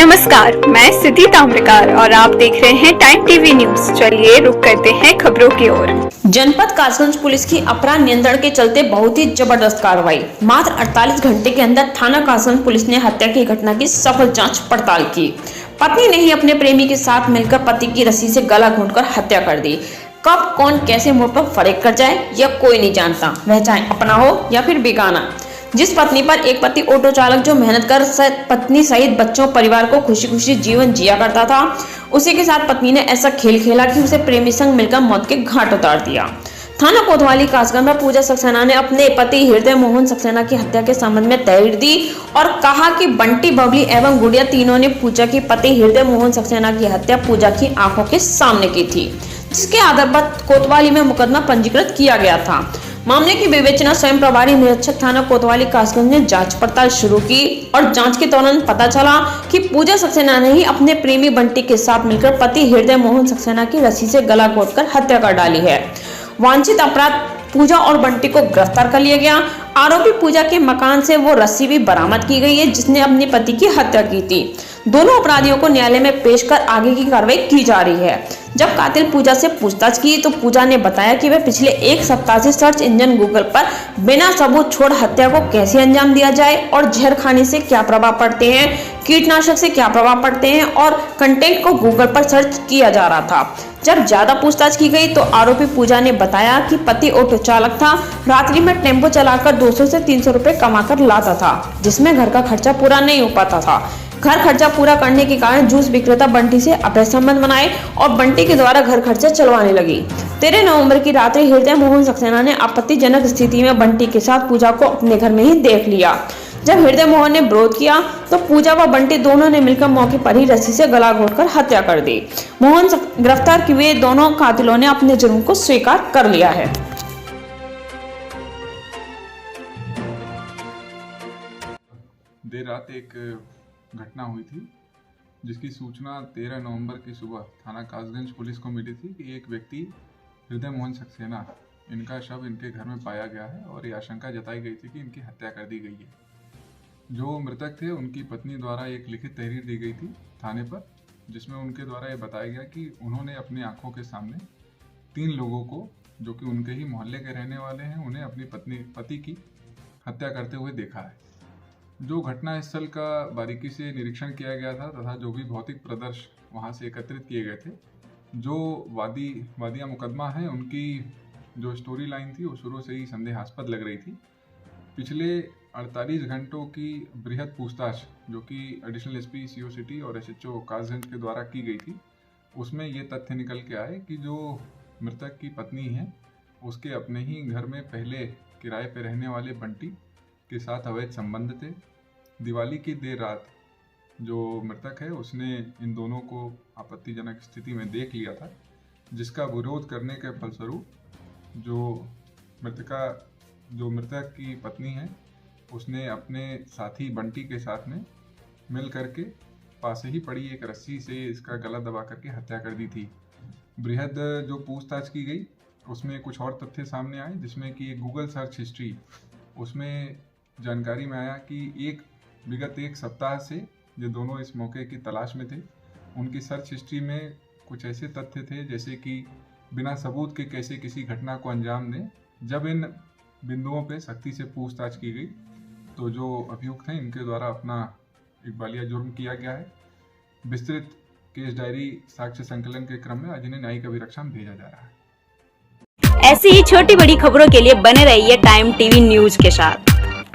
नमस्कार, मैं सिद्धि ताम्रकार और आप देख रहे हैं टाइम टीवी न्यूज। चलिए रुक करते हैं खबरों की ओर। जनपद कासगंज पुलिस की अपराध नियंत्रण के चलते बहुत ही जबरदस्त कार्रवाई। मात्र 48 घंटे के अंदर थाना कासगंज पुलिस ने हत्या की घटना की सफल जांच पड़ताल की। पत्नी ने ही अपने प्रेमी के साथ मिलकर पति की रस्सी से गला घोंटकर हत्या कर दी। कब कौन कैसे मुंह पर फरेक कर जाए यह कोई नहीं जानता, वह चाहे अपना हो या फिर बेगाना। जिस पत्नी पर एक पति ऑटो चालक जो मेहनत कर पत्नी सहित बच्चों परिवार को खुशी खुशी जीवन जिया करता था, उसी के साथ पत्नी ने ऐसा खेल खेला कि उसे प्रेमी संग मिलकर मौत के घाट उतार दिया। थाना कोतवाली कासगंज में पूजा सक्सेना ने अपने पति हृदय मोहन सक्सेना की हत्या के संबंध में तहरीर दी और कहा कि बंटी, बबली एवं गुड़िया तीनों ने पूजा की पति हृदय मोहन सक्सेना की हत्या पूजा की आंखों के सामने की थी, जिसके आधार पर कोतवाली में मुकदमा पंजीकृत किया गया था। मामले की विवेचना स्वयं प्रभारी निरीक्षक थाना कोतवाली कासगंज ने जांच पड़ताल शुरू की और जांच के दौरान पता चला कि पूजा सक्सेना ने ही अपने प्रेमी बंटी के साथ मिलकर पति हृदय मोहन सक्सेना की रस्सी से गला घोंटकर हत्या कर डाली है। वांछित अपराध पूजा और बंटी को गिरफ्तार कर लिया गया। आरोपी पूजा के मकान से वो रस्सी भी बरामद की गई है जिसने अपने पति की हत्या की थी। दोनों अपराधियों को न्यायालय में पेश कर आगे की कार्रवाई की जा रही है। जब कातिल पूजा से पूछताछ की तो पूजा ने बताया कि वह पिछले एक सप्ताह से सर्च इंजन गूगल पर बिना सबूत छोड़ हत्या को कैसे अंजाम दिया जाए और जहर खाने से क्या प्रभाव पड़ते हैं, कीटनाशक से क्या प्रभाव पड़ते हैं और कंटेंट को गूगल पर सर्च किया जा रहा था। जब ज्यादा पूछताछ की गई तो आरोपी पूजा ने बताया कि पति ऑटो चालक था, रात्रि में टेम्पो चलाकर 200 से 300 रुपए कमाकर लाता था, जिसमें घर का खर्चा पूरा नहीं हो पाता था। घर खर्चा पूरा करने के कारण जूस विक्रेता बंटी से अवैध संबंध बनाए और बंटी के द्वारा घर खर्चा चलवाने लगी। 13 नवंबर की रात्रि हृदय मोहन सक्सेना ने आपत्तिजनक स्थिति में बंटी के साथ पूजा को अपने घर में ही देख लिया। जब हृदय मोहन ने विरोध किया तो पूजा व बंटी दोनों ने मिलकर मौके पर ही रस्सी से गला घोंटकर हत्या कर दी। मोहन गिरफ्तार किए दोनों कातिलों ने अपने जुर्म को स्वीकार कर लिया है। देर रात एक घटना हुई थी जिसकी सूचना 13 नवंबर की सुबह थाना कासगंज पुलिस को मिली थी कि एक व्यक्ति हृदय मोहन सक्सेना, इनका शव इनके घर में पाया गया है और ये आशंका जताई गई थी कि इनकी हत्या कर दी गई है। जो मृतक थे उनकी पत्नी द्वारा एक लिखित तहरीर दी गई थी थाने पर, जिसमें उनके द्वारा ये बताया गया कि उन्होंने अपनी आंखों के सामने 3 लोगों को, जो कि उनके ही मोहल्ले के रहने वाले हैं, उन्हें अपनी पति की हत्या करते हुए देखा है। जो घटना स्थल का बारीकी से निरीक्षण किया गया था तथा जो भी भौतिक प्रदर्श वहां से एकत्रित किए गए थे, जो वादिया मुकदमा है उनकी जो स्टोरी लाइन थी वो शुरू से ही संदेहास्पद लग रही थी। पिछले 48 घंटों की बृहद पूछताछ जो कि एडिशनल एसपी सीओ सिटी और एसएचओ कासगंज के द्वारा की गई थी, उसमें ये तथ्य निकल के आए कि जो मृतक की पत्नी है उसके अपने ही घर में पहले किराए पे रहने वाले बंटी के साथ अवैध संबंध थे। दिवाली की देर रात जो मृतक है उसने इन दोनों को आपत्तिजनक स्थिति में देख लिया था, जिसका विरोध करने के फलस्वरूप जो मृतक की पत्नी है उसने अपने साथी बंटी के साथ में मिल करके पास ही पड़ी एक रस्सी से इसका गला दबा करके हत्या कर दी थी। बृहद जो पूछताछ की गई उसमें कुछ और तथ्य सामने आए, जिसमें कि गूगल सर्च हिस्ट्री, उसमें जानकारी में आया कि विगत एक सप्ताह से जो दोनों इस मौके की तलाश में थे, उनकी सर्च हिस्ट्री में कुछ ऐसे तथ्य थे जैसे कि बिना सबूत के कैसे किसी घटना को अंजाम दें। जब इन बिंदुओं पे सख्ती से पूछताछ की गई तो जो अभियुक्त हैं इनके द्वारा अपना इकबालिया जुर्म किया गया है। विस्तृत केस डायरी साक्ष्य संकलन के क्रम में आज इन्हें न्यायिक अभिरक्षा में भेजा जा रहा है। ऐसी ही छोटी बड़ी खबरों के लिए बने रहिए टाइम टीवी न्यूज के साथ।